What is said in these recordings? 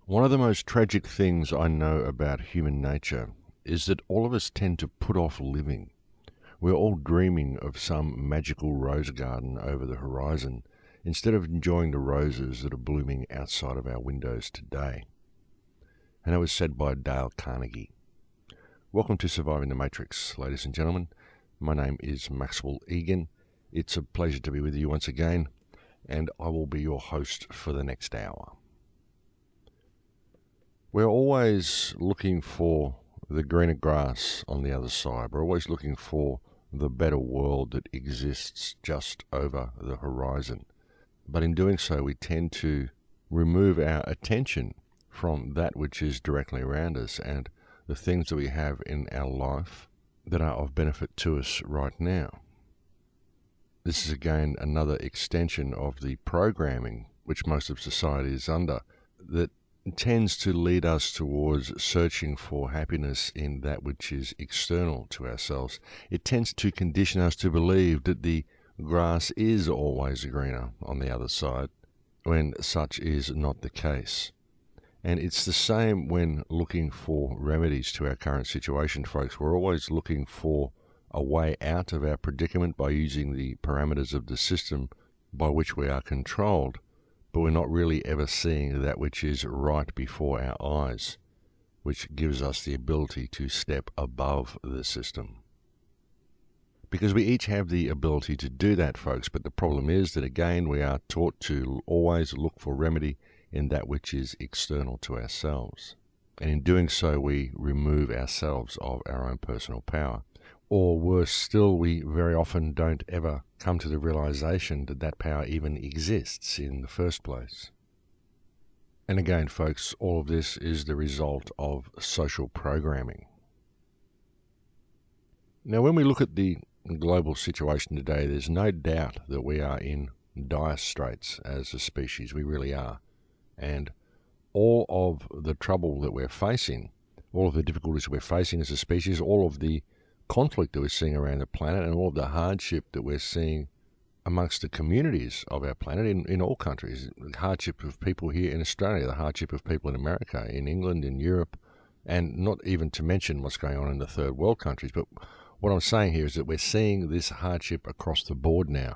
One of the most tragic things I know about human nature is that all of us tend to put off living. We're all dreaming of some magical rose garden over the horizon instead of enjoying the roses that are blooming outside of our windows today. And that was said by Dale Carnegie. Welcome to Surviving the Matrix, ladies and gentlemen. My name is Maxwell Igan. It's a pleasure to be with you once again, and I will be your host for the next hour. We're always looking for the greener grass on the other side. We're always looking for the better world that exists just over the horizon. But in doing so, we tend to remove our attention from that which is directly around us and the things that we have in our life that are of benefit to us right now. This is again another extension of the programming which most of society is under that tends to lead us towards searching for happiness in that which is external to ourselves. It tends to condition us to believe that the grass is always greener on the other side, when such is not the case. And it's the same when looking for remedies to our current situation, folks. We're always looking for a way out of our predicament by using the parameters of the system by which we are controlled. But we're not really ever seeing that which is right before our eyes, which gives us the ability to step above the system. Because we each have the ability to do that, folks, but the problem is that, again, we are taught to always look for remedy in that which is external to ourselves. And in doing so, we remove ourselves of our own personal power. Or worse still, we very often don't ever come to the realization that that power even exists in the first place. And again, folks, all of this is the result of social programming. Now, when we look at the global situation today, there's no doubt that we are in dire straits as a species. We really are. And all of the trouble that we're facing, all of the difficulties we're facing as a species, all of the conflict that we're seeing around the planet, and all of the hardship that we're seeing amongst the communities of our planet in all countries, the hardship of people here in Australia, the hardship of people in America, in England, in Europe, and not even to mention what's going on in the third world countries. But what I'm saying here is that we're seeing this hardship across the board now,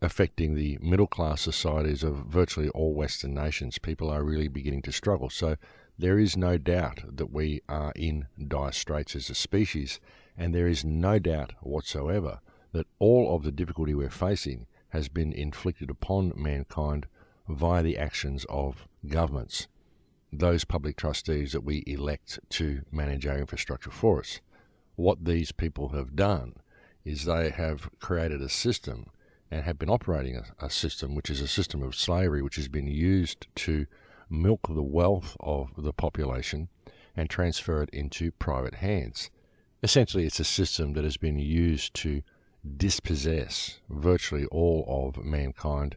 affecting the middle-class societies of virtually all Western nations. People are really beginning to struggle. So there is no doubt that we are in dire straits as a species, and there is no doubt whatsoever that all of the difficulty we're facing has been inflicted upon mankind via the actions of governments, those public trustees that we elect to manage our infrastructure for us. What these people have done is they have created a system and have been operating a system which is a system of slavery, which has been used to milk the wealth of the population and transfer it into private hands. Essentially, it's a system that has been used to dispossess virtually all of mankind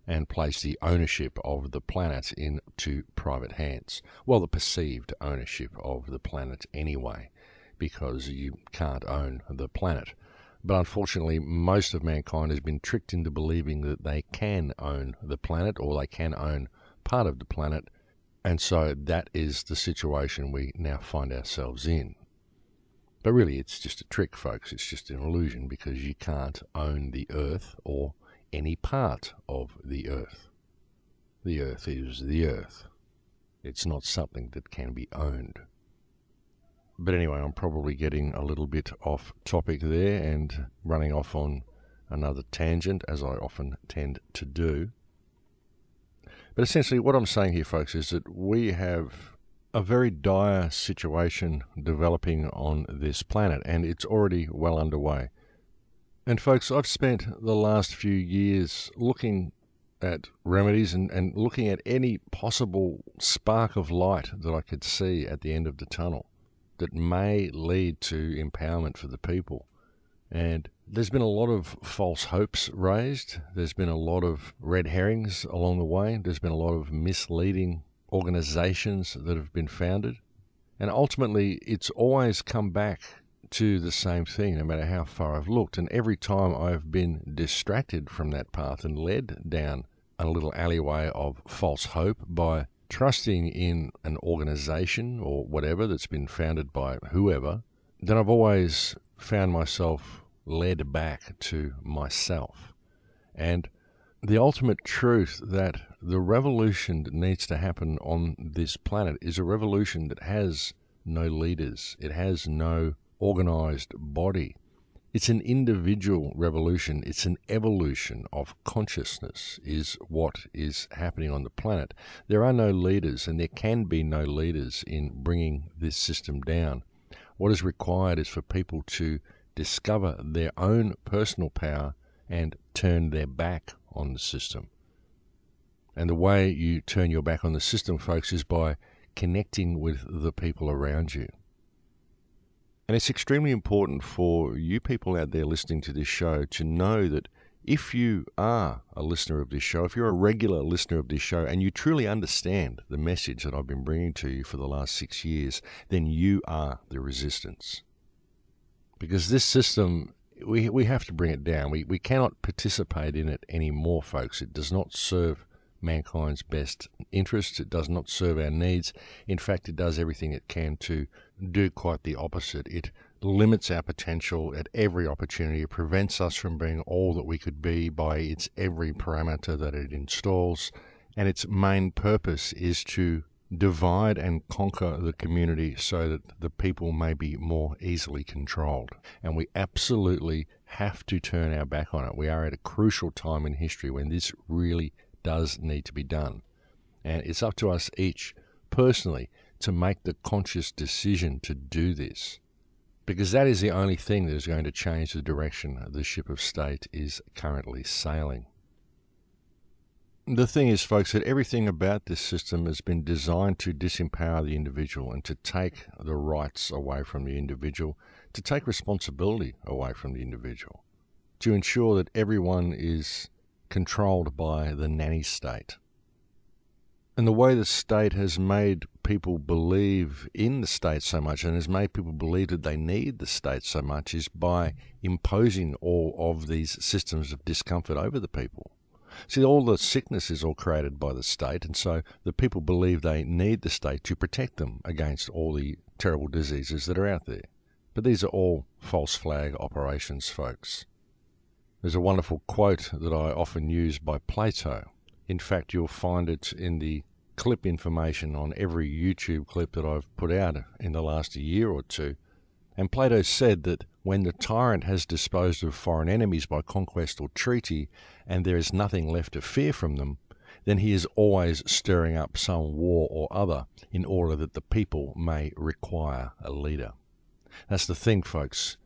and place the ownership of the planet into private hands. Well, the perceived ownership of the planet anyway, because you can't own the planet. But unfortunately, most of mankind has been tricked into believing that they can own the planet, or they can own part of the planet, and so that is the situation we now find ourselves in. But really, it's just a trick, folks. It's just an illusion, because you can't own the earth or any part of the earth. The earth is the earth. It's not something that can be owned. But anyway, I'm probably getting a little bit off topic there and running off on another tangent, as I often tend to do. But essentially what I'm saying here, folks, is that we have a very dire situation developing on this planet, and it's already well underway. And folks, I've spent the last few years looking at remedies and looking at any possible spark of light that I could see at the end of the tunnel that may lead to empowerment for the people. And there's been a lot of false hopes raised. There's been a lot of red herrings along the way. There's been a lot of misleading organizations that have been founded. And ultimately, it's always come back to the same thing, no matter how far I've looked. And every time I've been distracted from that path and led down a little alleyway of false hope by trusting in an organization or whatever that's been founded by whoever, then I've always found myself led back to myself. And the ultimate truth that the revolution that needs to happen on this planet is a revolution that has no leaders. It has no organized body. It's an individual revolution. It's an evolution of consciousness is what is happening on the planet. There are no leaders, and there can be no leaders in bringing this system down. What is required is for people to discover their own personal power and turn their back on the system. And the way you turn your back on the system, folks, is by connecting with the people around you. And it's extremely important for you people out there listening to this show to know that if you are a listener of this show, if you're a regular listener of this show, and you truly understand the message that I've been bringing to you for the last 6 years, then you are the resistance. Because this system, we have to bring it down. We cannot participate in it anymore, folks. It does not serve mankind's best interests. It does not serve our needs. In fact, it does everything it can to do quite the opposite. It limits our potential at every opportunity. It prevents us from being all that we could be by its every parameter that it installs. And its main purpose is to divide and conquer the community so that the people may be more easily controlled. And we absolutely have to turn our back on it. We are at a crucial time in history when this really does need to be done. And it's up to us each personally to make the conscious decision to do this, because that is the only thing that is going to change the direction the ship of state is currently sailing. The thing is, folks, that everything about this system has been designed to disempower the individual and to take the rights away from the individual, to take responsibility away from the individual, to ensure that everyone is controlled by the nanny state. And the way the state has made people believe in the state so much and has made people believe that they need the state so much is by imposing all of these systems of discomfort over the people. See, all the sickness is all created by the state, and so the people believe they need the state to protect them against all the terrible diseases that are out there. But these are all false flag operations, folks. There's a wonderful quote that I often use by Plato. In fact, you'll find it in the clip information on every YouTube clip that I've put out in the last year or two. And Plato said that when the tyrant has disposed of foreign enemies by conquest or treaty, and there is nothing left to fear from them, then he is always stirring up some war or other in order that the people may require a leader. That's the thing, folks.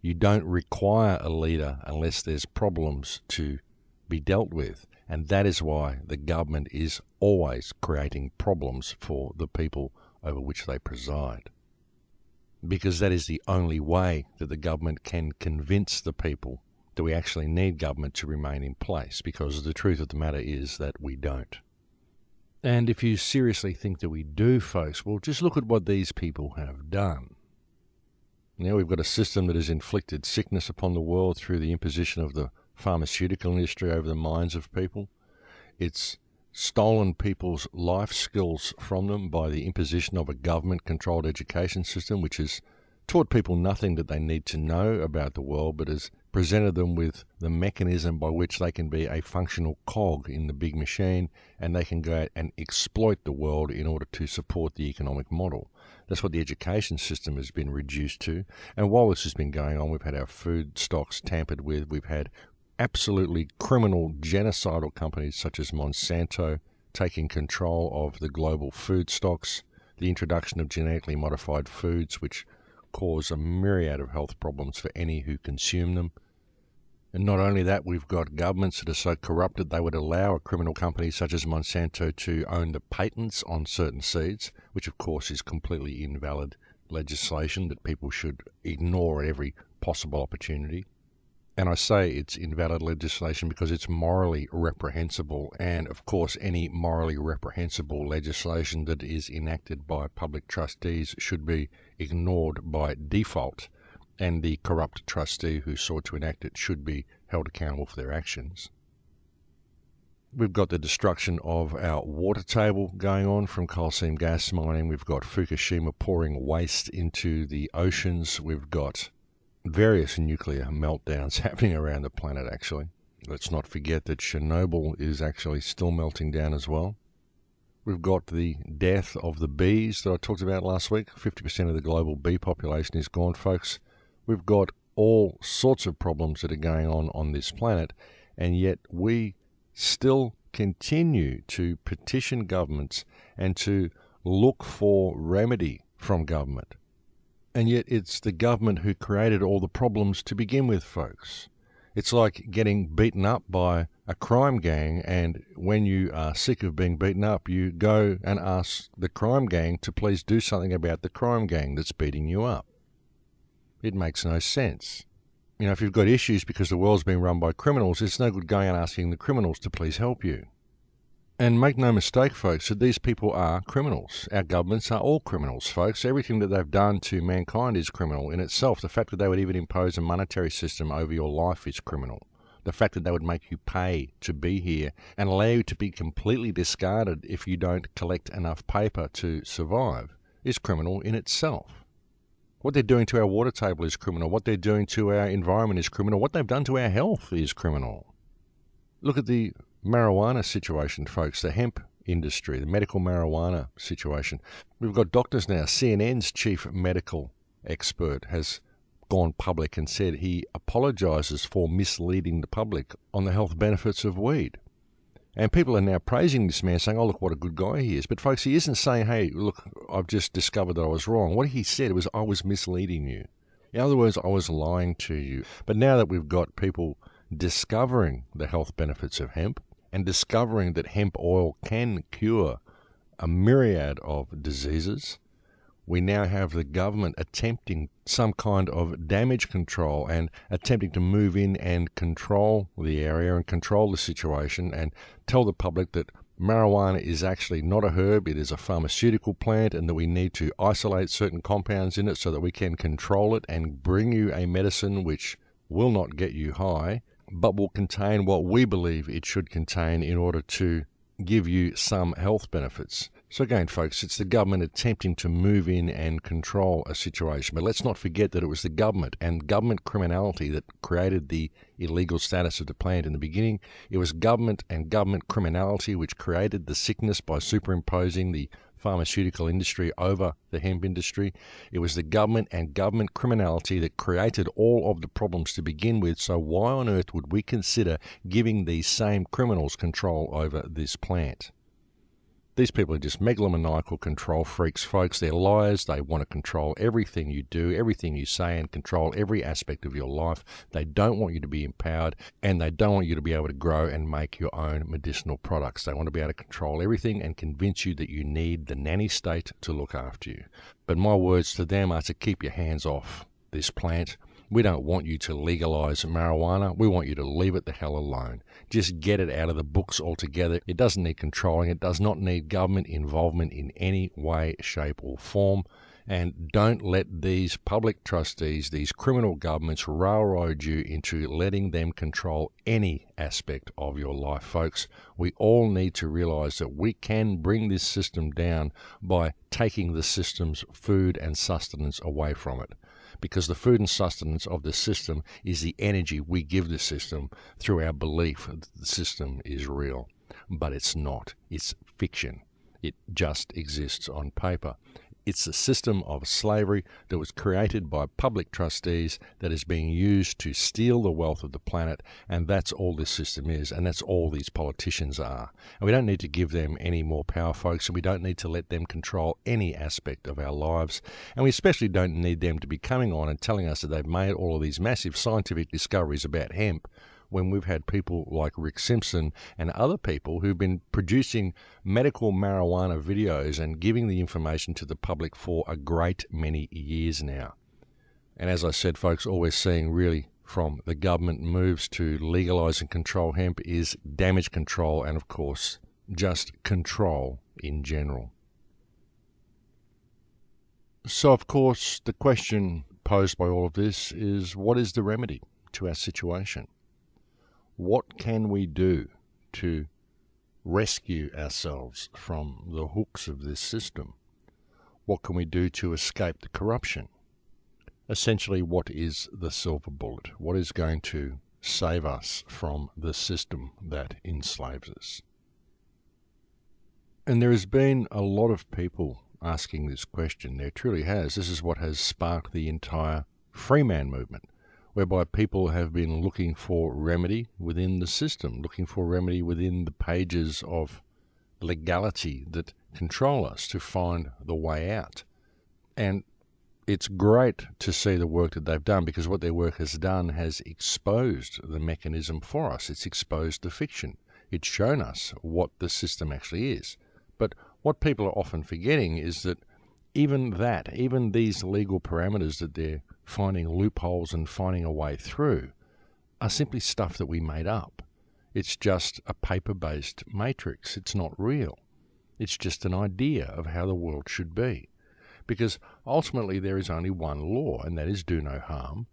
You don't require a leader unless there's problems to be dealt with. And that is why the government is always creating problems for the people over which they preside. Because that is the only way that the government can convince the people that we actually need government to remain in place, because the truth of the matter is that we don't. And if you seriously think that we do, folks, well, just look at what these people have done. Now we've got a system that has inflicted sickness upon the world through the imposition of the pharmaceutical industry over the minds of people. It's stolen people's life skills from them by the imposition of a government-controlled education system, which has taught people nothing that they need to know about the world, but has presented them with the mechanism by which they can be a functional cog in the big machine, and they can go out and exploit the world in order to support the economic model. That's what the education system has been reduced to. And while this has been going on, we've had our food stocks tampered with. We've had absolutely criminal, genocidal companies such as Monsanto taking control of the global food stocks, the introduction of genetically modified foods, which cause a myriad of health problems for any who consume them. And not only that, we've got governments that are so corrupt that they would allow a criminal company such as Monsanto to own the patents on certain seeds, which of course is completely invalid legislation that people should ignore at every possible opportunity. And I say it's invalid legislation because it's morally reprehensible, and of course any morally reprehensible legislation that is enacted by public trustees should be ignored by default, and the corrupt trustee who sought to enact it should be held accountable for their actions. We've got the destruction of our water table going on from coal seam gas mining. We've got Fukushima pouring waste into the oceans. We've got various nuclear meltdowns happening around the planet, actually. Let's not forget that Chernobyl is actually still melting down as well. We've got the death of the bees that I talked about last week. 50% of the global bee population is gone, folks. We've got all sorts of problems that are going on this planet, and yet we still continue to petition governments and to look for remedy from government. And yet it's the government who created all the problems to begin with, folks. It's like getting beaten up by a crime gang, and when you are sick of being beaten up, you go and ask the crime gang to please do something about the crime gang that's beating you up. It makes no sense. You know, if you've got issues because the world's being run by criminals, it's no good going and asking the criminals to please help you. And make no mistake, folks, that these people are criminals. Our governments are all criminals, folks. Everything that they've done to mankind is criminal in itself. The fact that they would even impose a monetary system over your life is criminal. The fact that they would make you pay to be here and allow you to be completely discarded if you don't collect enough paper to survive is criminal in itself. What they're doing to our water table is criminal. What they're doing to our environment is criminal. What they've done to our health is criminal. Look at the marijuana situation, folks, the hemp industry, the medical marijuana situation. We've got doctors now. CNN's chief medical expert has gone public and said he apologizes for misleading the public on the health benefits of weed. And people are now praising this man, saying, oh, look what a good guy he is. But, folks, he isn't saying, hey, look, I've just discovered that I was wrong. What he said was, I was misleading you. In other words, I was lying to you. But now that we've got people discovering the health benefits of hemp and discovering that hemp oil can cure a myriad of diseases, we now have the government attempting some kind of damage control and attempting to move in and control the area and control the situation and tell the public that marijuana is actually not a herb, it is a pharmaceutical plant, and that we need to isolate certain compounds in it so that we can control it and bring you a medicine which will not get you high, but will contain what we believe it should contain in order to give you some health benefits. So again, folks, it's the government attempting to move in and control a situation. But let's not forget that it was the government and government criminality that created the illegal status of the plant in the beginning. It was government and government criminality which created the sickness by superimposing the pharmaceutical industry over the hemp industry. It was the government and government criminality that created all of the problems to begin with. So why on earth would we consider giving these same criminals control over this plant? These people are just megalomaniacal control freaks, folks. They're liars. They want to control everything you do, everything you say, and control every aspect of your life. They don't want you to be empowered, and they don't want you to be able to grow and make your own medicinal products. They want to be able to control everything and convince you that you need the nanny state to look after you. But my words to them are to keep your hands off this plant. We don't want you to legalize marijuana. We want you to leave it the hell alone. Just get it out of the books altogether. It doesn't need controlling. It does not need government involvement in any way, shape, or form. And don't let these public trustees, these criminal governments, railroad you into letting them control any aspect of your life, folks. We all need to realize that we can bring this system down by taking the system's food and sustenance away from it. Because the food and sustenance of the system is the energy we give the system through our belief that the system is real. But it's not. It's fiction. It just exists on paper. It's a system of slavery that was created by public trustees that is being used to steal the wealth of the planet, and that's all this system is, and that's all these politicians are. And we don't need to give them any more power, folks, and we don't need to let them control any aspect of our lives, and we especially don't need them to be coming on and telling us that they've made all of these massive scientific discoveries about hemp, when we've had people like Rick Simpson and other people who've been producing medical marijuana videos and giving the information to the public for a great many years now. And as I said, folks, all we're seeing really from the government moves to legalize and control hemp is damage control and, of course, just control in general. So, of course, the question posed by all of this is, what is the remedy to our situation? What can we do to rescue ourselves from the hooks of this system? What can we do to escape the corruption? Essentially, what is the silver bullet? What is going to save us from the system that enslaves us? And there has been a lot of people asking this question. There truly has. This is what has sparked the entire free man movement, whereby people have been looking for remedy within the system, looking for remedy within the pages of legality that control us to find the way out. And it's great to see the work that they've done, because what their work has done has exposed the mechanism for us. It's exposed the fiction. It's shown us what the system actually is. But what people are often forgetting is that even these legal parameters that they're finding loopholes and finding a way through are simply stuff that we made up. It's just a paper-based matrix. It's not real. It's just an idea of how the world should be. Because ultimately there is only one law, and that is do no harm,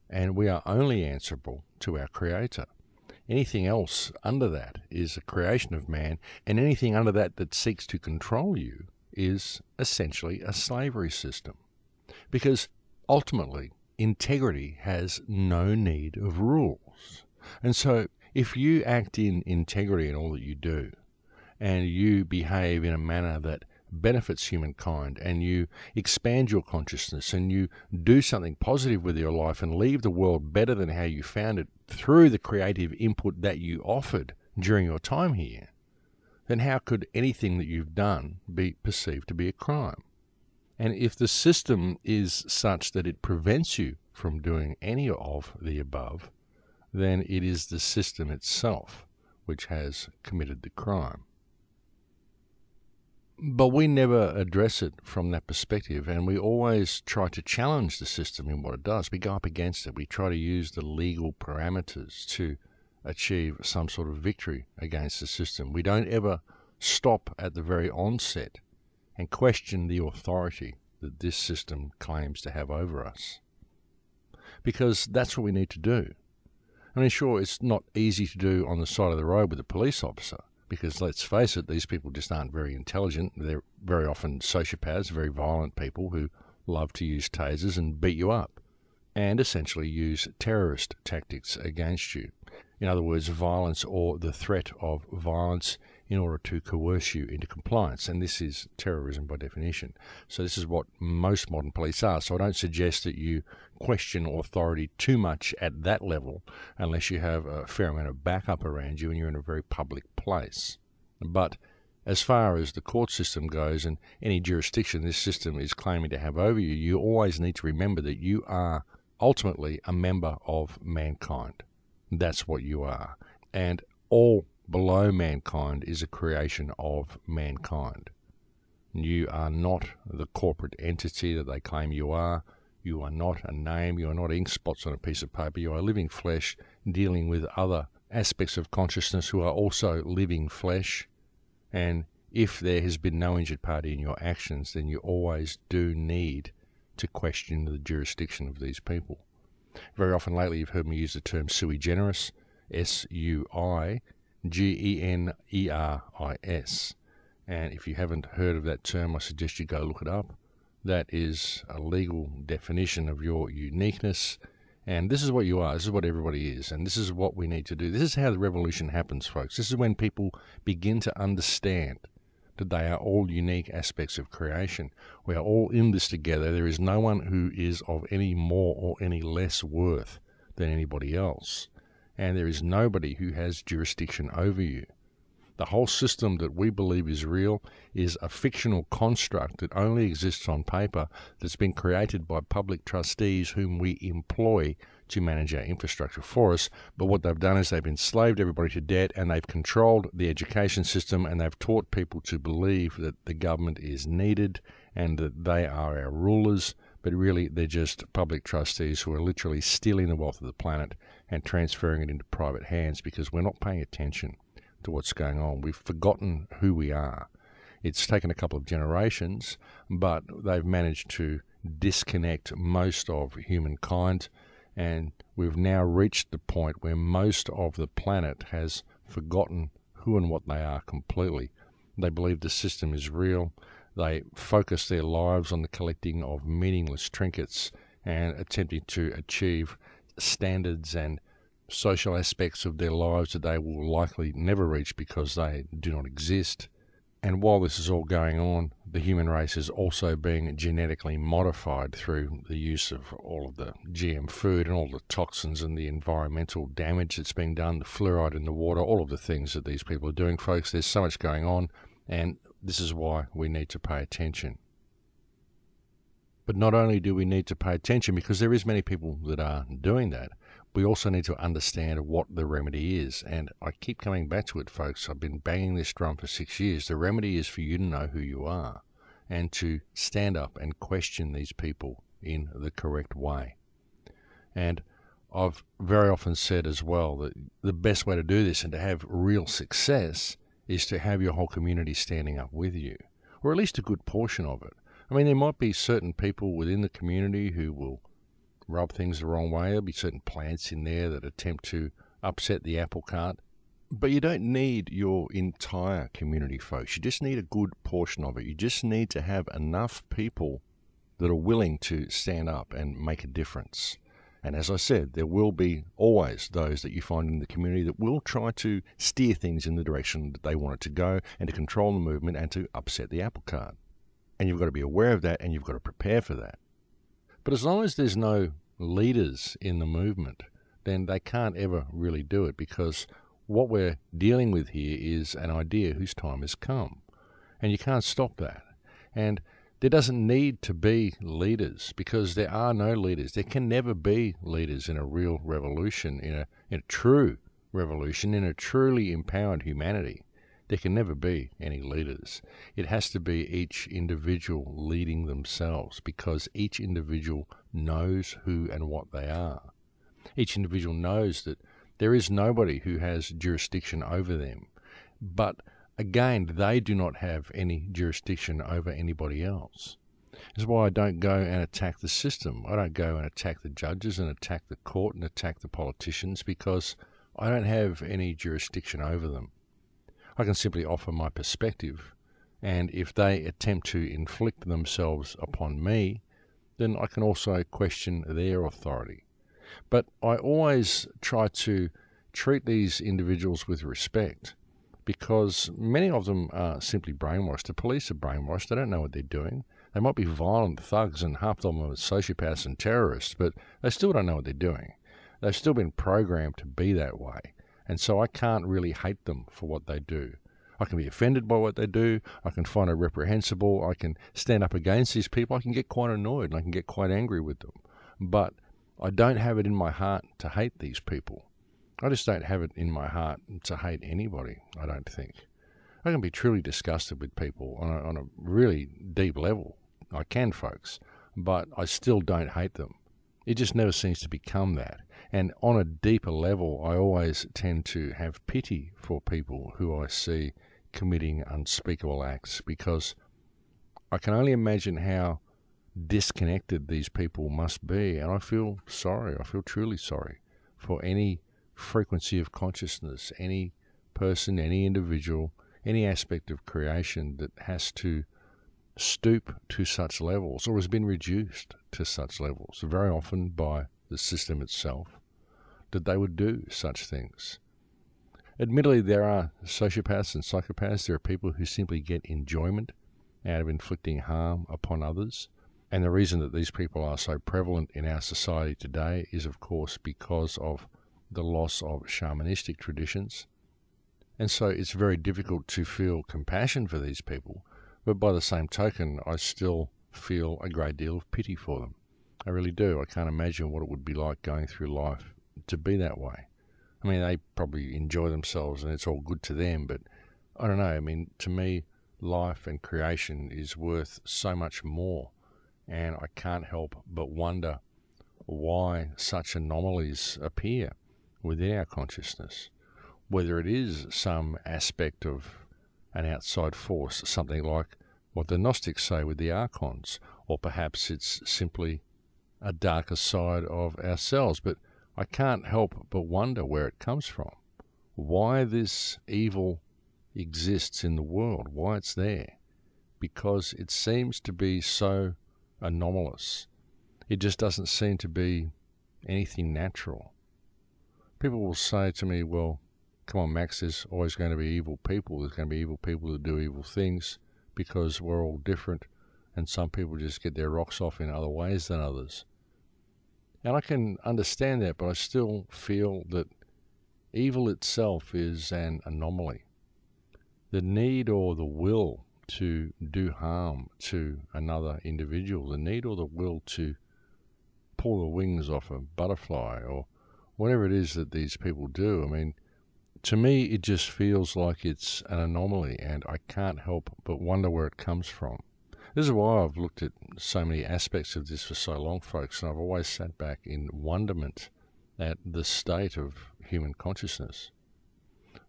and we are only answerable to our Creator. Anything else under that is a creation of man, and anything under that seeks to control you is essentially a slavery system. Because ultimately, integrity has no need of rules. And so if you act in integrity in all that you do, and you behave in a manner that benefits humankind, and you expand your consciousness, and you do something positive with your life and leave the world better than how you found it through the creative input that you offered during your time here, then how could anything that you've done be perceived to be a crime? And if the system is such that it prevents you from doing any of the above, then it is the system itself which has committed the crime. But we never address it from that perspective, and we always try to challenge the system in what it does. We go up against it. We try to use the legal parameters to achieve some sort of victory against the system. We don't ever stop at the very onset and question the authority that this system claims to have over us. Because that's what we need to do. I mean, sure, it's not easy to do on the side of the road with a police officer, because let's face it, these people just aren't very intelligent. They're very often sociopaths, very violent people who love to use tasers and beat you up, and essentially use terrorist tactics against you. In other words, violence or the threat of violence in order to coerce you into compliance. And this is terrorism by definition. So this is what most modern police are. So I don't suggest that you question authority too much at that level unless you have a fair amount of backup around you and you're in a very public place. But as far as the court system goes and any jurisdiction this system is claiming to have over you, you always need to remember that you are ultimately a member of mankind. That's what you are. And all below mankind is a creation of mankind. You are not the corporate entity that they claim you are. You are not a name. You are not ink spots on a piece of paper. You are living flesh dealing with other aspects of consciousness who are also living flesh. And if there has been no injured party in your actions, then you always do need to question the jurisdiction of these people. Very often lately you've heard me use the term sui generis, S-U-I-G-E-N-E-R-I-S. And if you haven't heard of that term, I suggest you go look it up. That is a legal definition of your uniqueness. And this is what you are. This is what everybody is. And this is what we need to do. This is how the revolution happens, folks. This is when people begin to understand that they are all unique aspects of creation. We are all in this together. There is no one who is of any more or any less worth than anybody else. And there is nobody who has jurisdiction over you. The whole system that we believe is real is a fictional construct that only exists on paper, that's been created by public trustees whom we employ to manage our infrastructure for us. But what they've done is they've enslaved everybody to debt, and they've controlled the education system, and they've taught people to believe that the government is needed and that they are our rulers. But really they're just public trustees who are literally stealing the wealth of the planet and transferring it into private hands, because we're not paying attention to what's going on. We've forgotten who we are. It's taken a couple of generations, but they've managed to disconnect most of humankind, and we've now reached the point where most of the planet has forgotten who and what they are completely. They believe the system is real. They focus their lives on the collecting of meaningless trinkets and attempting to achieve standards and social aspects of their lives that they will likely never reach because they do not exist. And while this is all going on, the human race is also being genetically modified through the use of all of the GM food and all the toxins and the environmental damage that's being done, the fluoride in the water, all of the things that these people are doing, folks. There's so much going on, and this is why we need to pay attention. But not only do we need to pay attention, because there is many people that are doing that, we also need to understand what the remedy is. And I keep coming back to it, folks. I've been banging this drum for 6 years. The remedy is for you to know who you are and to stand up and question these people in the correct way. And I've very often said as well that the best way to do this and to have real success is to have your whole community standing up with you, or at least a good portion of it. I mean, there might be certain people within the community who will rub things the wrong way. There'll be certain plants in there that attempt to upset the apple cart. But you don't need your entire community, folks. You just need a good portion of it. You just need to have enough people that are willing to stand up and make a difference. And as I said, there will be always those that you find in the community that will try to steer things in the direction that they want it to go and to control the movement and to upset the apple cart. And you've got to be aware of that and you've got to prepare for that. But as long as there's no leaders in the movement, then they can't ever really do it, because what we're dealing with here is an idea whose time has come. And you can't stop that. And there doesn't need to be leaders, because there are no leaders. There can never be leaders in a real revolution, in a true revolution, in a truly empowered humanity. There can never be any leaders. It has to be each individual leading themselves, because each individual knows who and what they are. Each individual knows that there is nobody who has jurisdiction over them. But again, they do not have any jurisdiction over anybody else. That's why I don't go and attack the system. I don't go and attack the judges and attack the court and attack the politicians, because I don't have any jurisdiction over them. I can simply offer my perspective, and if they attempt to inflict themselves upon me, then I can also question their authority. But I always try to treat these individuals with respect, because many of them are simply brainwashed. The police are brainwashed. They don't know what they're doing. They might be violent thugs, and half of them are sociopaths and terrorists, but they still don't know what they're doing. They've still been programmed to be that way. And so I can't really hate them for what they do. I can be offended by what they do. I can find it reprehensible. I can stand up against these people. I can get quite annoyed and I can get quite angry with them. But I don't have it in my heart to hate these people. I just don't have it in my heart to hate anybody, I don't think. I can be truly disgusted with people on a really deep level. I can, folks. But I still don't hate them. It just never seems to become that. And on a deeper level, I always tend to have pity for people who I see committing unspeakable acts, because I can only imagine how disconnected these people must be. And I feel sorry. I feel truly sorry for any frequency of consciousness, any person, any individual, any aspect of creation that has to stoop to such levels or has been reduced to such levels, very often by the system itself, that they would do such things. Admittedly, there are sociopaths and psychopaths. There are people who simply get enjoyment out of inflicting harm upon others. And the reason that these people are so prevalent in our society today is, of course, because of the loss of shamanistic traditions. And so it's very difficult to feel compassion for these people. But by the same token, I still feel a great deal of pity for them. I really do. I can't imagine what it would be like going through life to be that way. I mean, they probably enjoy themselves and it's all good to them, but I don't know. I mean, to me, life and creation is worth so much more, and I can't help but wonder why such anomalies appear within our consciousness, whether it is some aspect of an outside force, something like what the Gnostics say with the archons, or perhaps it's simply a darker side of ourselves. But I can't help but wonder where it comes from. Why this evil exists in the world, why it's there. Because it seems to be so anomalous. It just doesn't seem to be anything natural. People will say to me, well, come on, Max, there's always going to be evil people. There's going to be evil people that do evil things because we're all different, and some people just get their rocks off in other ways than others. And I can understand that, but I still feel that evil itself is an anomaly. The need or the will to do harm to another individual, the need or the will to pull the wings off a butterfly or whatever it is that these people do. I mean, to me, it just feels like it's an anomaly, and I can't help but wonder where it comes from. This is why I've looked at so many aspects of this for so long, folks, and I've always sat back in wonderment at the state of human consciousness.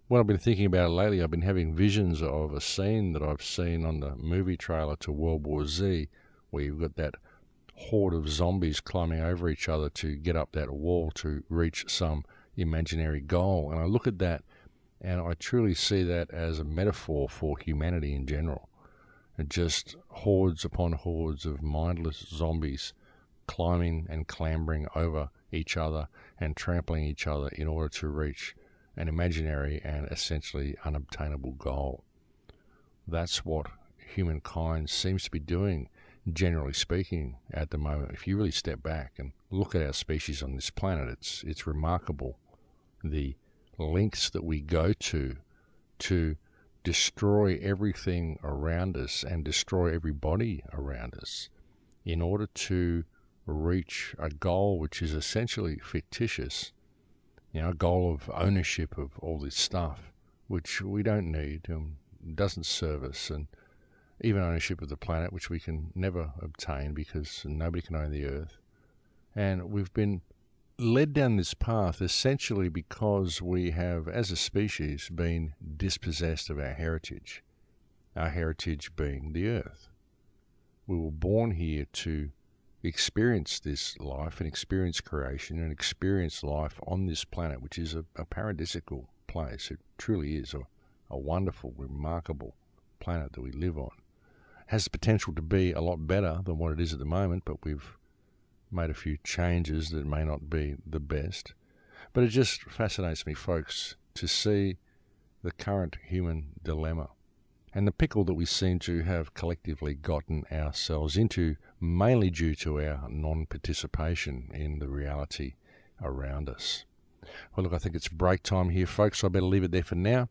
When I've been thinking about it lately, I've been having visions of a scene that I've seen on the movie trailer to World War Z, where you've got that horde of zombies climbing over each other to get up that wall to reach some imaginary goal. And I look at that and I truly see that as a metaphor for humanity in general. And just hordes upon hordes of mindless zombies climbing and clambering over each other and trampling each other in order to reach an imaginary and essentially unobtainable goal. That's what humankind seems to be doing, generally speaking, at the moment. If you really step back and look at our species on this planet, it's remarkable the lengths that we go to destroy everything around us and destroy everybody around us in order to reach a goal which is essentially fictitious, a goal of ownership of all this stuff, which we don't need, doesn't serve us, and even ownership of the planet, which we can never obtain because nobody can own the earth. And we've been led down this path essentially because we have, as a species, been dispossessed of our heritage being the earth. We were born here to experience this life and experience creation and experience life on this planet, which is a paradisical place. It truly is a wonderful, remarkable planet that we live on. It has the potential to be a lot better than what it is at the moment, but we've made a few changes that may not be the best. But it just fascinates me, folks, to see the current human dilemma and the pickle that we seem to have collectively gotten ourselves into, mainly due to our non-participation in the reality around us. Well, look, I think it's break time here, folks, so I better leave it there for now.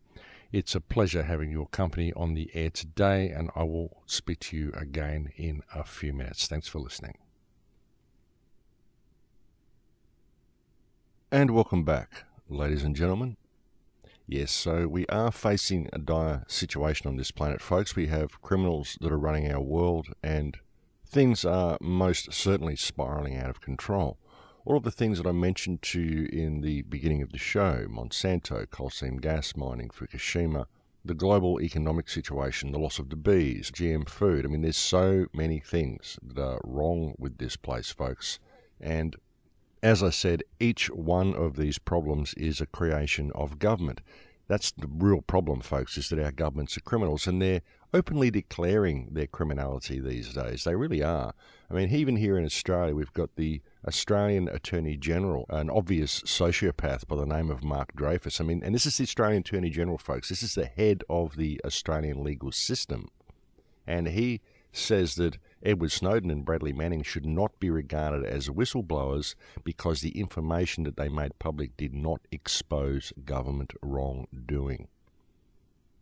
It's a pleasure having your company on the air today, and I will speak to you again in a few minutes. Thanks for listening. And welcome back, ladies and gentlemen. Yes, so we are facing a dire situation on this planet, folks. We have criminals that are running our world, and things are most certainly spiraling out of control. All of the things that I mentioned to you in the beginning of the show, Monsanto, coal seam gas mining, Fukushima, the global economic situation, the loss of the bees, GM food. I mean, there's so many things that are wrong with this place, folks. And as I said, each one of these problems is a creation of government. That's the real problem, folks, is that our governments are criminals, and they're openly declaring their criminality these days. They really are. I mean, even here in Australia, we've got the Australian Attorney General, an obvious sociopath by the name of Mark Dreyfus. I mean, and this is the Australian Attorney General, folks. This is the head of the Australian legal system. And he says that Edward Snowden and Bradley Manning should not be regarded as whistleblowers because the information that they made public did not expose government wrongdoing.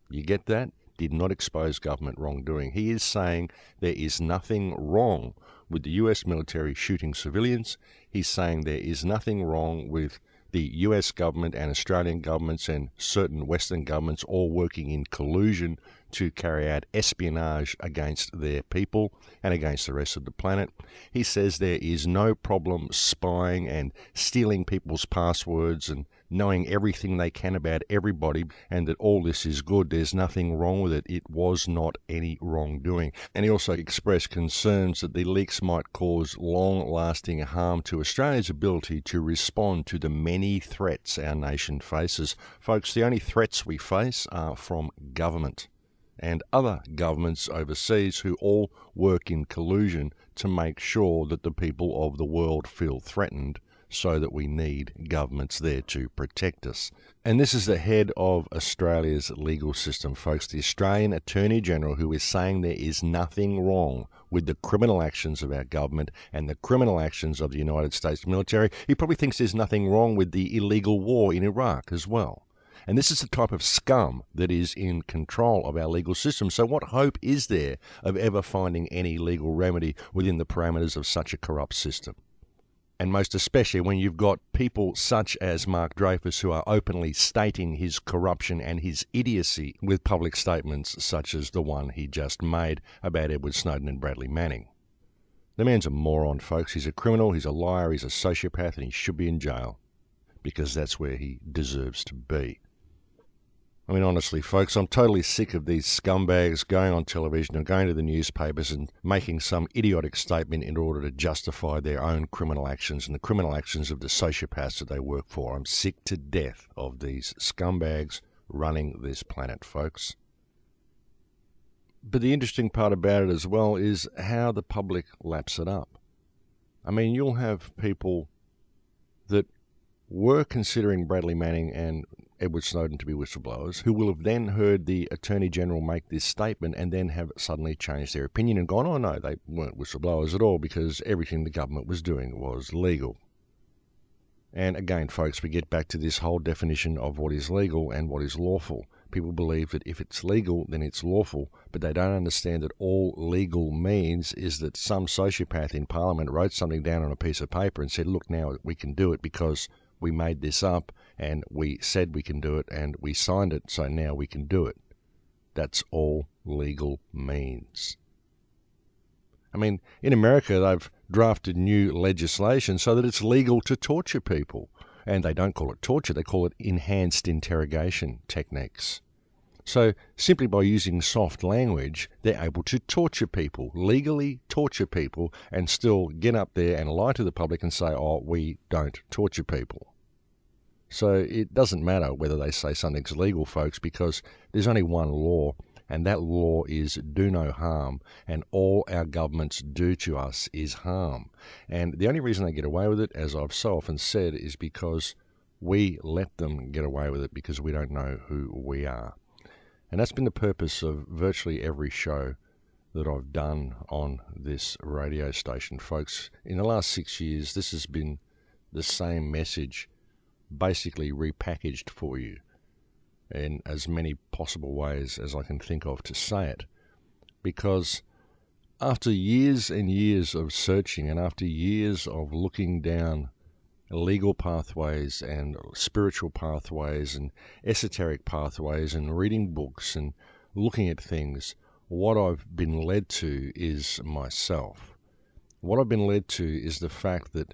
You get that? Did not expose government wrongdoing. He is saying there is nothing wrong with the US military shooting civilians. He's saying there is nothing wrong with the US government and Australian governments and certain Western governments all working in collusion to carry out espionage against their people and against the rest of the planet. He says there is no problem spying and stealing people's passwords and knowing everything they can about everybody, and that all this is good. There's nothing wrong with it. It was not any wrongdoing. And he also expressed concerns that the leaks might cause long-lasting harm to Australia's ability to respond to the many threats our nation faces. Folks, the only threats we face are from government and other governments overseas who all work in collusion to make sure that the people of the world feel threatened, so that we need governments there to protect us. And this is the head of Australia's legal system, folks, the Australian Attorney General, who is saying there is nothing wrong with the criminal actions of our government and the criminal actions of the United States military. He probably thinks there's nothing wrong with the illegal war in Iraq as well. And this is the type of scum that is in control of our legal system. So what hope is there of ever finding any legal remedy within the parameters of such a corrupt system? And most especially when you've got people such as Mark Dreyfus who are openly stating his corruption and his idiocy with public statements such as the one he just made about Edward Snowden and Bradley Manning. The man's a moron, folks. He's a criminal, he's a liar, he's a sociopath, and he should be in jail, because that's where he deserves to be. I mean, honestly, folks, I'm totally sick of these scumbags going on television and going to the newspapers and making some idiotic statement in order to justify their own criminal actions and the criminal actions of the sociopaths that they work for. I'm sick to death of these scumbags running this planet, folks. But the interesting part about it as well is how the public laps it up. I mean, you'll have people that were considering Bradley Manning and Edward Snowden to be whistleblowers, who will have then heard the Attorney General make this statement and then have suddenly changed their opinion and gone, oh no, they weren't whistleblowers at all because everything the government was doing was legal. And again, folks, we get back to this whole definition of what is legal and what is lawful. People believe that if it's legal, then it's lawful, but they don't understand that all legal means is that some sociopath in Parliament wrote something down on a piece of paper and said, look, now we can do it because we made this up and we said we can do it and we signed it, so now we can do it. That's all legal means. I mean, in America, they've drafted new legislation so that it's legal to torture people. And they don't call it torture, they call it enhanced interrogation techniques. So simply by using soft language, they're able to torture people, legally torture people, and still get up there and lie to the public and say, oh, we don't torture people. So it doesn't matter whether they say something's legal, folks, because there's only one law, and that law is do no harm, and all our governments do to us is harm. And the only reason they get away with it, as I've so often said, is because we let them get away with it because we don't know who we are. And that's been the purpose of virtually every show that I've done on this radio station, folks. In the last 6 years, this has been the same message, basically repackaged for you in as many possible ways as I can think of to say it. Because after years and years of searching and after years of looking down legal pathways and spiritual pathways and esoteric pathways and reading books and looking at things, what I've been led to is myself. What I've been led to is the fact that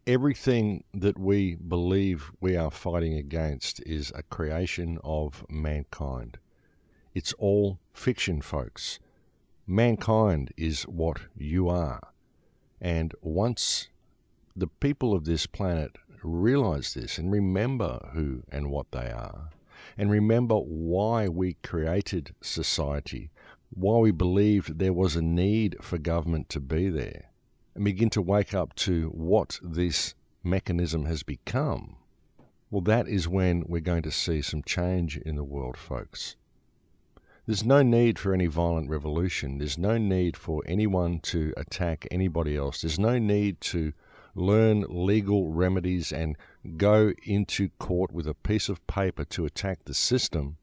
everything that we believe we are fighting against is a creation of mankind. It's all fiction, folks. Mankind is what you are. And once the people of this planet realize this and remember who and what they are, and remember why we created society, why we believed there was a need for government to be there, and begin to wake up to what this mechanism has become, well, that is when we're going to see some change in the world, folks. There's no need for any violent revolution. There's no need for anyone to attack anybody else. There's no need to learn legal remedies and go into court with a piece of paper to attack the system.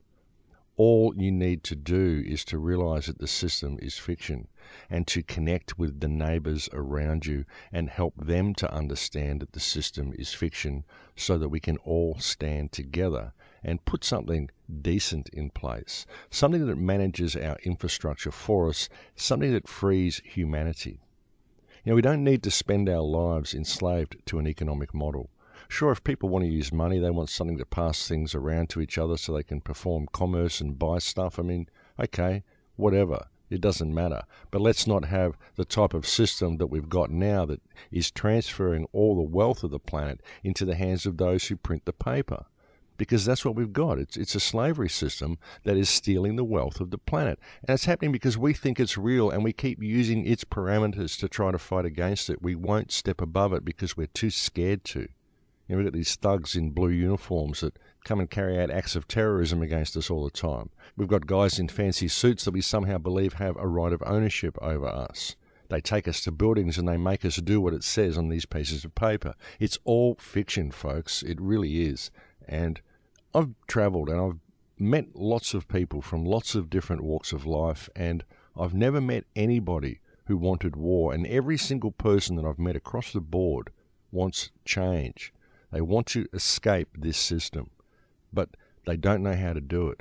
All you need to do is to realize that the system is fiction and to connect with the neighbors around you and help them to understand that the system is fiction so that we can all stand together and put something decent in place, something that manages our infrastructure for us, something that frees humanity. We don't need to spend our lives enslaved to an economic model. Sure, if people want to use money, they want something to pass things around to each other so they can perform commerce and buy stuff. Okay, whatever. It doesn't matter. But let's not have the type of system that we've got now that is transferring all the wealth of the planet into the hands of those who print the paper. Because that's what we've got. It's a slavery system that is stealing the wealth of the planet. And it's happening because we think it's real and we keep using its parameters to try to fight against it. We won't step above it because we're too scared to. We've got these thugs in blue uniforms that come and carry out acts of terrorism against us all the time. We've got guys in fancy suits that we somehow believe have a right of ownership over us. They take us to buildings and they make us do what it says on these pieces of paper. It's all fiction, folks. It really is. And I've travelled and I've met lots of people from lots of different walks of life, and I've never met anybody who wanted war. And every single person that I've met across the board wants change. They want to escape this system, but they don't know how to do it.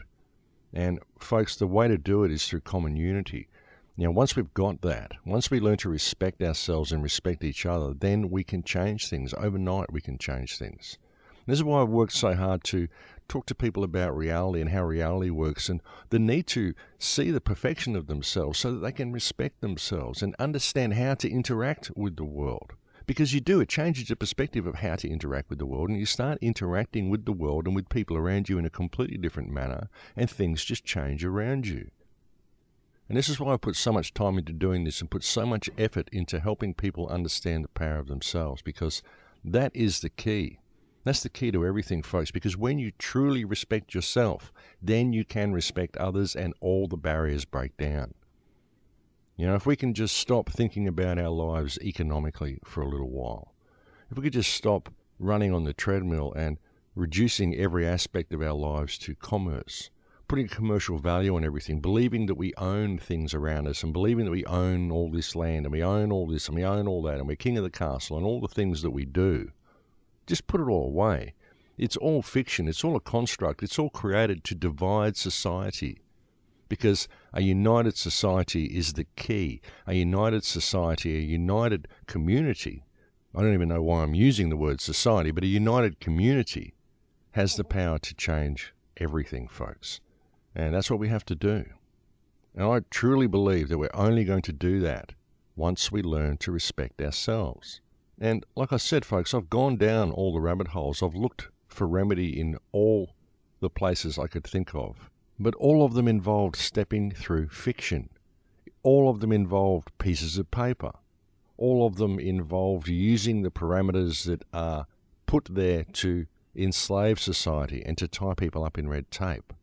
And folks, the way to do it is through common unity. Once we've got that, once we learn to respect ourselves and respect each other, then we can change things. Overnight we can change things. And this is why I've worked so hard to talk to people about reality and how reality works, and the need to see the perfection of themselves so that they can respect themselves and understand how to interact with the world. Because it changes your perspective of how to interact with the world, and you start interacting with the world and with people around you in a completely different manner, and things just change around you. And this is why I put so much time into doing this and put so much effort into helping people understand the power of themselves, because that is the key. That's the key to everything, folks, because when you truly respect yourself, then you can respect others and all the barriers break down. If we can just stop thinking about our lives economically for a little while, if we could just stop running on the treadmill and reducing every aspect of our lives to commerce, putting commercial value on everything, believing that we own things around us and believing that we own all this land and we own all this and we own all that and we're king of the castle and all the things that we do, just put it all away. It's all fiction. It's all a construct. It's all created to divide society. Because a united society is the key. A united society, a united community, I don't even know why I'm using the word society, but a united community has the power to change everything, folks. And that's what we have to do. And I truly believe that we're only going to do that once we learn to respect ourselves. And like I said, folks, I've gone down all the rabbit holes. I've looked for remedy in all the places I could think of. But all of them involved stepping through fiction. All of them involved pieces of paper. All of them involved using the parameters that are put there to enslave society and to tie people up in red tape.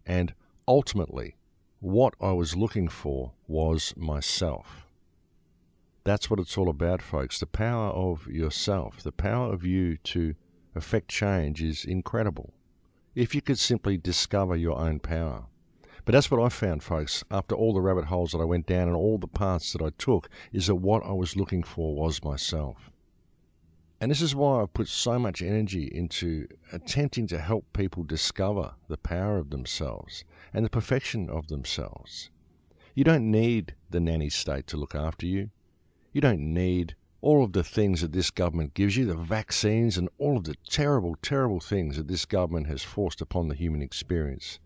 And ultimately, what I was looking for was myself. That's what it's all about, folks. The power of yourself, the power of you to affect change is incredible. If you could simply discover your own power. But that's what I found, folks, after all the rabbit holes that I went down and all the paths that I took, is that what I was looking for was myself. And this is why I've put so much energy into attempting to help people discover the power of themselves and the perfection of themselves. You don't need the nanny state to look after you. You don't need all of the things that this government gives you, the vaccines and all of the terrible, terrible things that this government has forced upon the human experience.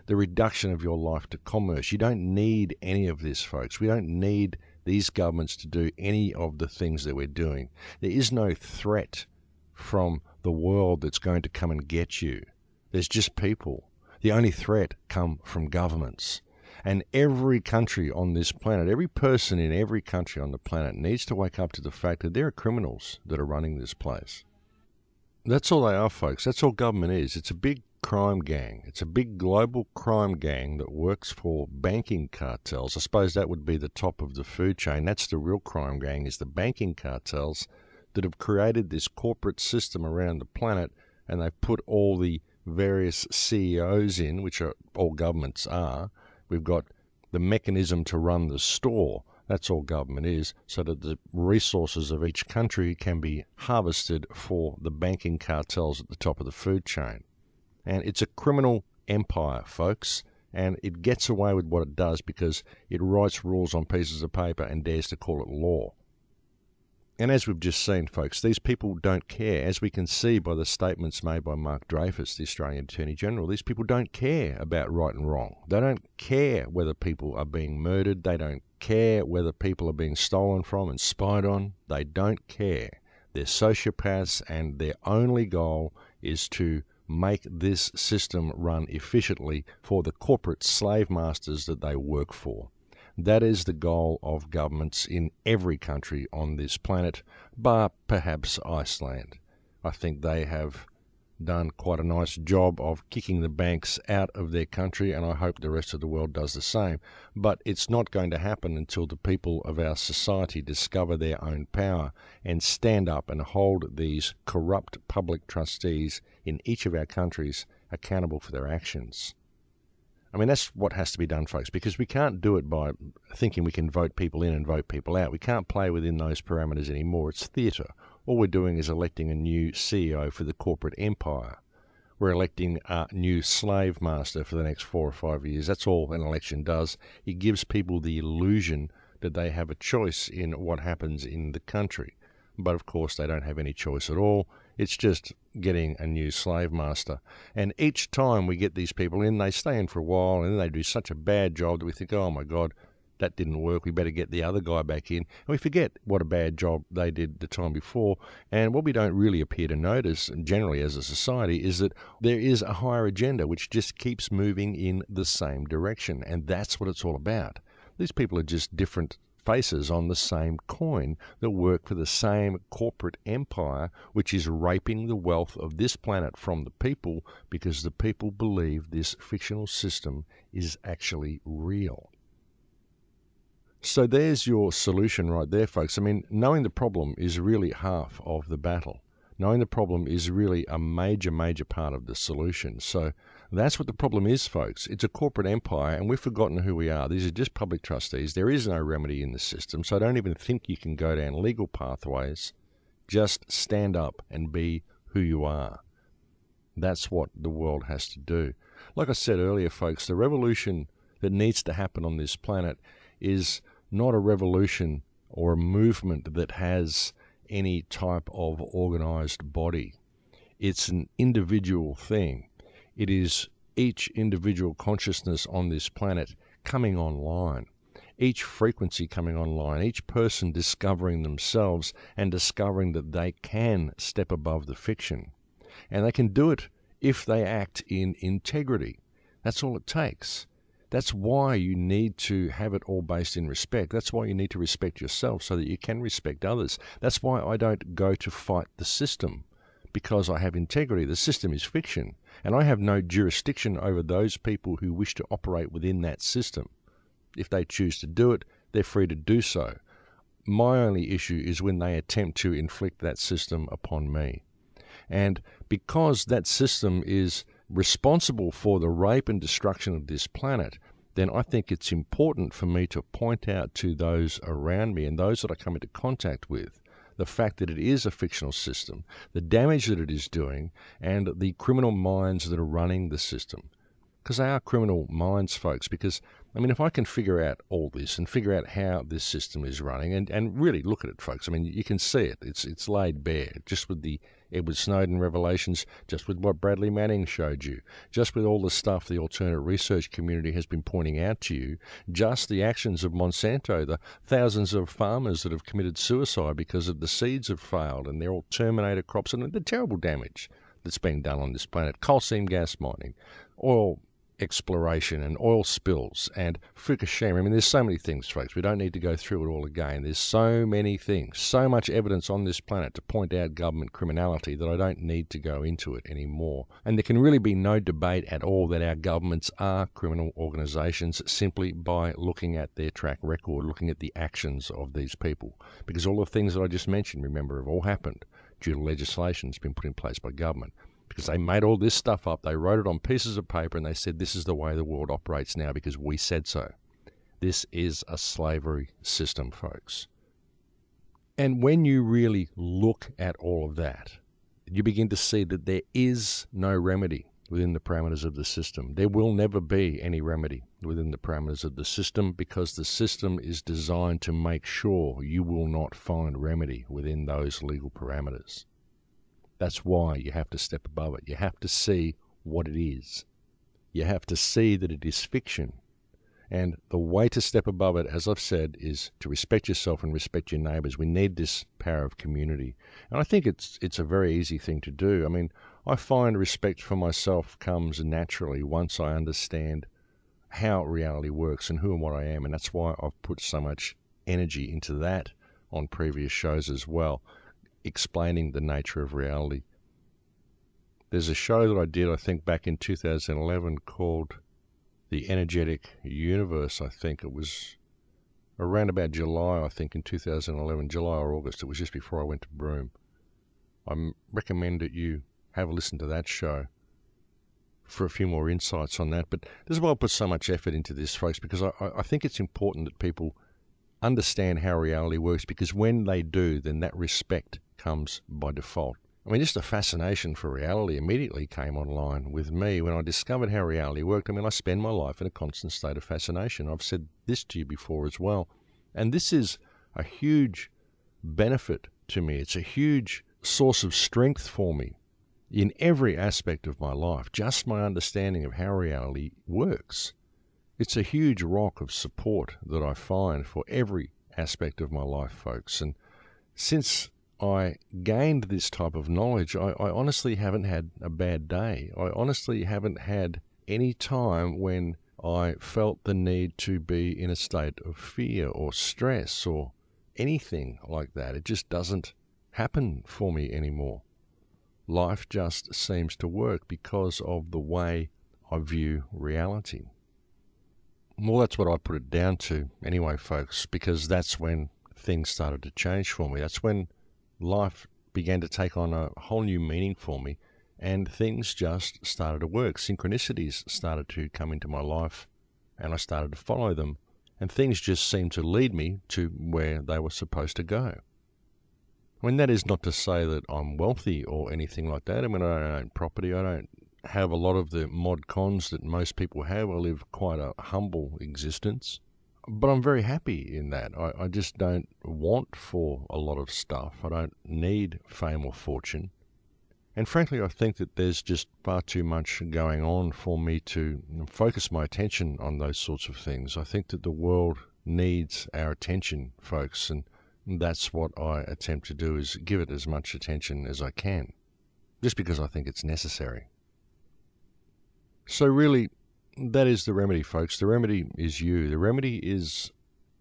The reduction of your life to commerce. You don't need any of this, folks. We don't need these governments to do any of the things that we're doing. There is no threat from the world that's going to come and get you. There's just people. The only threat comes from governments. And every country on this planet, every person in every country on the planet needs to wake up to the fact that there are criminals that are running this place. That's all they are, folks. That's all government is. It's a big crime gang. It's a big global crime gang that works for banking cartels. I suppose that would be the top of the food chain. That's the real crime gang, is the banking cartels that have created this corporate system around the planet, and they've put all the various CEOs in, which are all governments are. We've got the mechanism to run the store. That's all government is, so that the resources of each country can be harvested for the banking cartels at the top of the food chain. And it's a criminal empire, folks. And it gets away with what it does because it writes rules on pieces of paper and dares to call it law. And as we've just seen, folks, these people don't care. As we can see by the statements made by Mark Dreyfus, the Australian Attorney General, these people don't care about right and wrong. They don't care whether people are being murdered. They don't care whether people are being stolen from and spied on. They don't care. They're sociopaths, and their only goal is to make this system run efficiently for the corporate slave masters that they work for. That is the goal of governments in every country on this planet, bar perhaps Iceland. I think they have done quite a nice job of kicking the banks out of their country, and I hope the rest of the world does the same. But it's not going to happen until the people of our society discover their own power and stand up and hold these corrupt public trustees in each of our countries accountable for their actions. I mean, that's what has to be done, folks, because we can't do it by thinking we can vote people in and vote people out. We can't play within those parameters anymore. It's theatre. All we're doing is electing a new CEO for the corporate empire. We're electing a new slave master for the next 4 or 5 years. That's all an election does. It gives people the illusion that they have a choice in what happens in the country. But, of course, they don't have any choice at all. It's just getting a new slave master. And each time we get these people in, they stay in for a while, and then they do such a bad job that we think, oh, my God, that didn't work. We better get the other guy back in. And we forget what a bad job they did the time before. And what we don't really appear to notice, generally as a society, is that there is a higher agenda which just keeps moving in the same direction. And that's what it's all about. These people are just different faces on the same coin that work for the same corporate empire, which is raping the wealth of this planet from the people because the people believe this fictional system is actually real. So there's your solution right there, folks. I mean, knowing the problem is really half of the battle. Knowing the problem is really a major, major part of the solution. So that's what the problem is, folks. It's a corporate empire, and we've forgotten who we are. These are just public trustees. There is no remedy in the system, so I don't even think you can go down legal pathways. Just stand up and be who you are. That's what the world has to do. Like I said earlier, folks, the revolution that needs to happen on this planet is not a revolution or a movement that has any type of organized body. It's an individual thing. It is each individual consciousness on this planet coming online, each frequency coming online, each person discovering themselves and discovering that they can step above the fiction. And they can do it if they act in integrity. That's all it takes. That's why you need to have it all based in respect. That's why you need to respect yourself so that you can respect others. That's why I don't go to fight the system, because I have integrity. The system is fiction, and I have no jurisdiction over those people who wish to operate within that system. If they choose to do it, they're free to do so. My only issue is when they attempt to inflict that system upon me. And because that system is responsible for the rape and destruction of this planet, then I think it's important for me to point out to those around me and those that I come into contact with the fact that it is a fictional system, the damage that it is doing, and the criminal minds that are running the system. Because they are criminal minds, folks, because, I mean, if I can figure out all this and figure out how this system is running and really look at it, folks, I mean, you can see it. It's laid bare just with the Edward Snowden revelations, just with what Bradley Manning showed you, just with all the stuff the alternate research community has been pointing out to you, just the actions of Monsanto, the thousands of farmers that have committed suicide because the seeds have failed and they're all Terminator crops, and the terrible damage that's being done on this planet, coal seam gas mining, oil exploration and oil spills and Fukushima. I mean, there's so many things, folks. We don't need to go through it all again. There's so many things, so much evidence on this planet to point out government criminality that I don't need to go into it anymore. And there can really be no debate at all that our governments are criminal organizations simply by looking at their track record, looking at the actions of these people. Because all the things that I just mentioned, remember, have all happened due to legislation that's been put in place by government. Because they made all this stuff up, they wrote it on pieces of paper, and they said this is the way the world operates now because we said so. This is a slavery system, folks. And when you really look at all of that, you begin to see that there is no remedy. within the parameters of the system. There will never be any remedy within the parameters of the system, because the system is designed to make sure you will not find remedy within those legal parameters. That's why you have to step above it. You have to see what it is. You have to see that it is fiction. And the way to step above it, as I've said, is to respect yourself and respect your neighbours. We need this power of community. And I think it's a very easy thing to do. I mean, I find respect for myself comes naturally once I understand how reality works and who and what I am. And that's why I've put so much energy into that on previous shows as well, explaining the nature of reality. There's a show that I did, I think, back in 2011 called The Energetic Universe. I think it was around about July, I think, in 2011, July or August. It was just before I went to Broome. I recommend that you have a listen to that show for a few more insights on that. But this is why I put so much effort into this, folks, because I think it's important that people understand how reality works, because when they do, then that respect comes by default. I mean, just a fascination for reality immediately came online with me when I discovered how reality worked. I mean, I spend my life in a constant state of fascination. I've said this to you before as well. And this is a huge benefit to me. It's a huge source of strength for me in every aspect of my life. Just my understanding of how reality works. It's a huge rock of support that I find for every aspect of my life, folks. And since I gained this type of knowledge, I honestly haven't had a bad day. I honestly haven't had any time when I felt the need to be in a state of fear or stress or anything like that. It just doesn't happen for me anymore. Life just seems to work because of the way I view reality. Well, that's what I put it down to anyway, folks, because that's when things started to change for me. That's when life began to take on a whole new meaning for me, and things just started to work. Synchronicities started to come into my life, and I started to follow them, and things just seemed to lead me to where they were supposed to go. I mean, that is not to say that I'm wealthy or anything like that. I mean, I don't own property. I don't have a lot of the mod cons that most people have. I live quite a humble existence. But I'm very happy in that. I just don't want for a lot of stuff. I don't need fame or fortune. And frankly, I think that there's just far too much going on for me to focus my attention on those sorts of things. I think that the world needs our attention, folks, and that's what I attempt to do, is give it as much attention as I can, just because I think it's necessary. So really, that is the remedy, folks. The remedy is you. The remedy is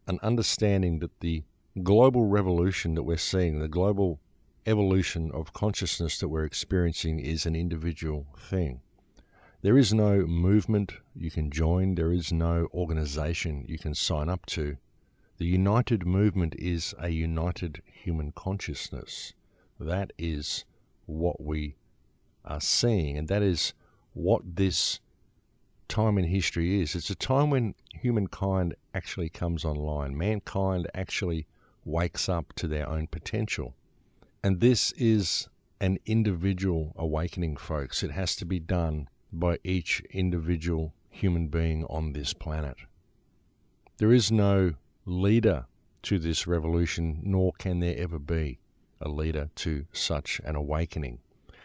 an understanding that the global revolution that we're seeing, the global evolution of consciousness that we're experiencing, is an individual thing. There is no movement you can join. There is no organization you can sign up to. The united movement is a united human consciousness. That is what we are seeing, and that is what this time in history is. It's a time when humankind actually comes online. Mankind actually wakes up to their own potential. And this is an individual awakening, folks. It has to be done by each individual human being on this planet. There is no leader to this revolution, nor can there ever be a leader to such an awakening.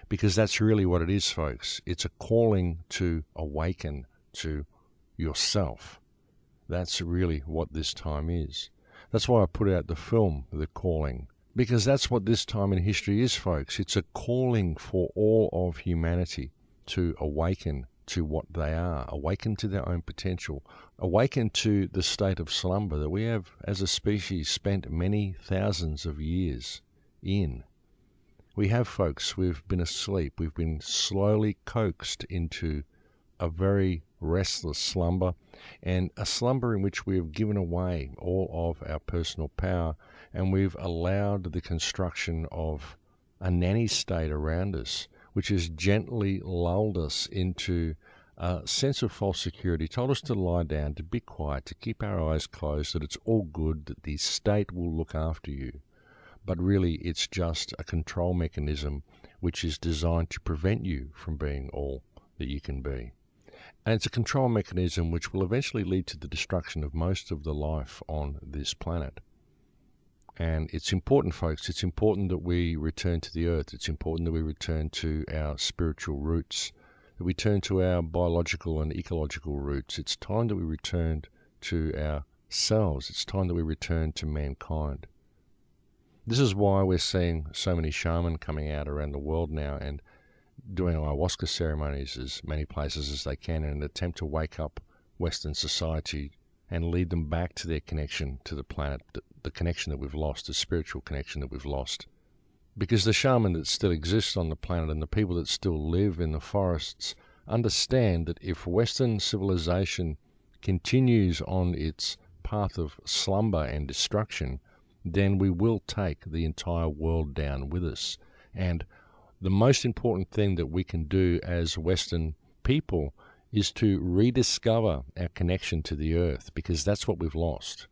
Because that's really what it is, folks. It's a calling to awaken to yourself. That's really what this time is. That's why I put out the film, The Calling. Because that's what this time in history is, folks. It's a calling for all of humanity to awaken to what they are, awaken to their own potential, awaken to the state of slumber that we have as a species spent many thousands of years in. We have, folks, we've been asleep. We've been slowly coaxed into a very restless slumber, and a slumber in which we have given away all of our personal power, and we've allowed the construction of a nanny state around us, which has gently lulled us into a sense of false security, told us to lie down, to be quiet, to keep our eyes closed, that it's all good, that the state will look after you. But really, it's just a control mechanism which is designed to prevent you from being all that you can be. And it's a control mechanism which will eventually lead to the destruction of most of the life on this planet. And it's important, folks, it's important that we return to the earth. It's important that we return to our spiritual roots, that we turn to our biological and ecological roots. It's time that we return to ourselves. It's time that we return to mankind. This is why we're seeing so many shamans coming out around the world now and doing ayahuasca ceremonies as many places as they can in an attempt to wake up Western society and lead them back to their connection to the planet, the connection that we've lost, the spiritual connection that we've lost. Because the shaman that still exists on the planet and the people that still live in the forests understand that if Western civilization continues on its path of slumber and destruction, then we will take the entire world down with us. And the most important thing that we can do as Western people is to rediscover our connection to the earth, because that's what we've lost.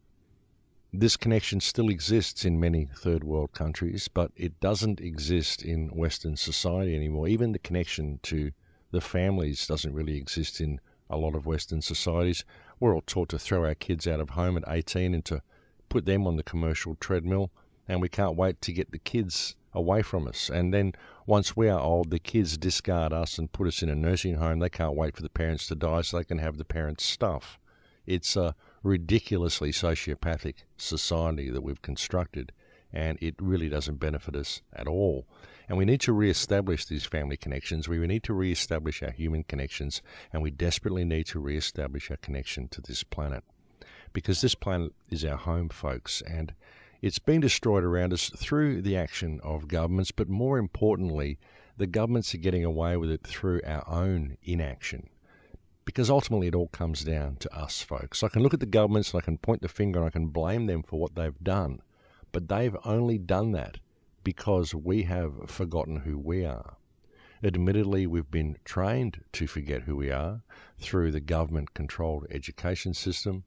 This connection still exists in many third world countries, but it doesn't exist in Western society anymore. Even the connection to the families doesn't really exist in a lot of Western societies. We're all taught to throw our kids out of home at 18 and to put them on the commercial treadmill, and we can't wait to get the kids away from us. And then once we are old, the kids discard us and put us in a nursing home. They can't wait for the parents to die so they can have the parents' stuff. It's a ridiculously sociopathic society that we've constructed, and it really doesn't benefit us at all. And we need to re-establish these family connections. We need to re-establish our human connections, and we desperately need to re-establish our connection to this planet. Because this planet is our home, folks, and it's been destroyed around us through the action of governments, but more importantly, the governments are getting away with it through our own inaction. Because ultimately it all comes down to us, folks. I can look at the governments and I can point the finger and I can blame them for what they've done, but they've only done that because we have forgotten who we are. Admittedly, we've been trained to forget who we are through the government-controlled education system,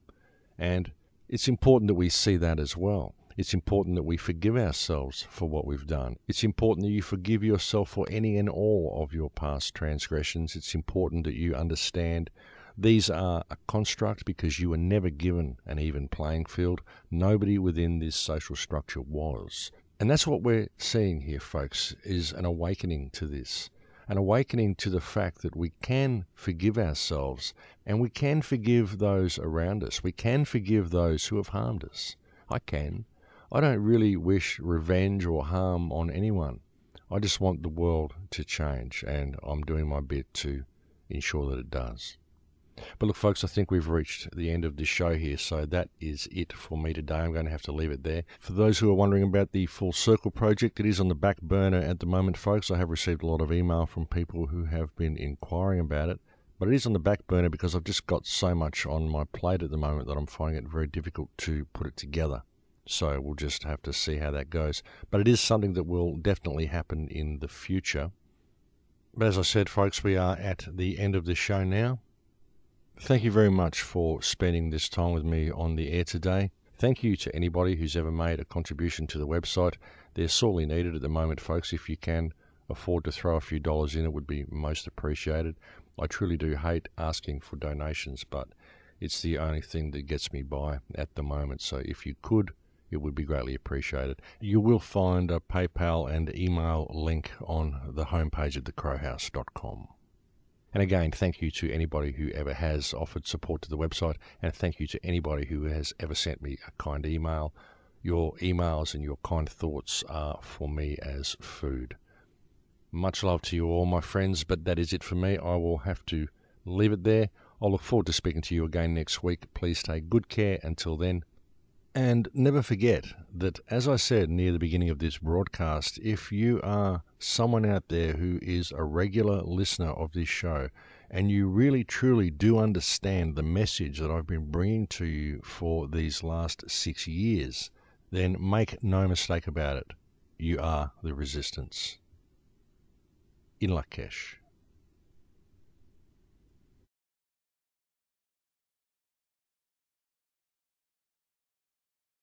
and it's important that we see that as well. It's important that we forgive ourselves for what we've done. It's important that you forgive yourself for any and all of your past transgressions. It's important that you understand these are a construct because you were never given an even playing field. Nobody within this social structure was. And that's what we're seeing here, folks, is an awakening to this. An awakening to the fact that we can forgive ourselves and we can forgive those around us. We can forgive those who have harmed us. I can. I don't really wish revenge or harm on anyone. I just want the world to change, and I'm doing my bit to ensure that it does. But look, folks, I think we've reached the end of this show here, so that is it for me today. I'm going to have to leave it there. For those who are wondering about the Full Circle project, it is on the back burner at the moment, folks. I have received a lot of email from people who have been inquiring about it, but it is on the back burner because I've just got so much on my plate at the moment that I'm finding it very difficult to put it together. So we'll just have to see how that goes. But it is something that will definitely happen in the future. But as I said, folks, we are at the end of the show now. Thank you very much for spending this time with me on the air today. Thank you to anybody who's ever made a contribution to the website. They're sorely needed at the moment, folks. If you can afford to throw a few dollars in, it would be most appreciated. I truly do hate asking for donations, but it's the only thing that gets me by at the moment. So if you could, it would be greatly appreciated. You will find a PayPal and email link on the homepage of thecrowhouse.com. And again, thank you to anybody who ever has offered support to the website, and thank you to anybody who has ever sent me a kind email. Your emails and your kind thoughts are for me as food. Much love to you all, my friends, but that is it for me. I will have to leave it there. I'll look forward to speaking to you again next week. Please take good care until then. And never forget that, as I said near the beginning of this broadcast, if you are someone out there who is a regular listener of this show and you really truly do understand the message that I've been bringing to you for these last 6 years, then make no mistake about it. You are the resistance. In Lakesh.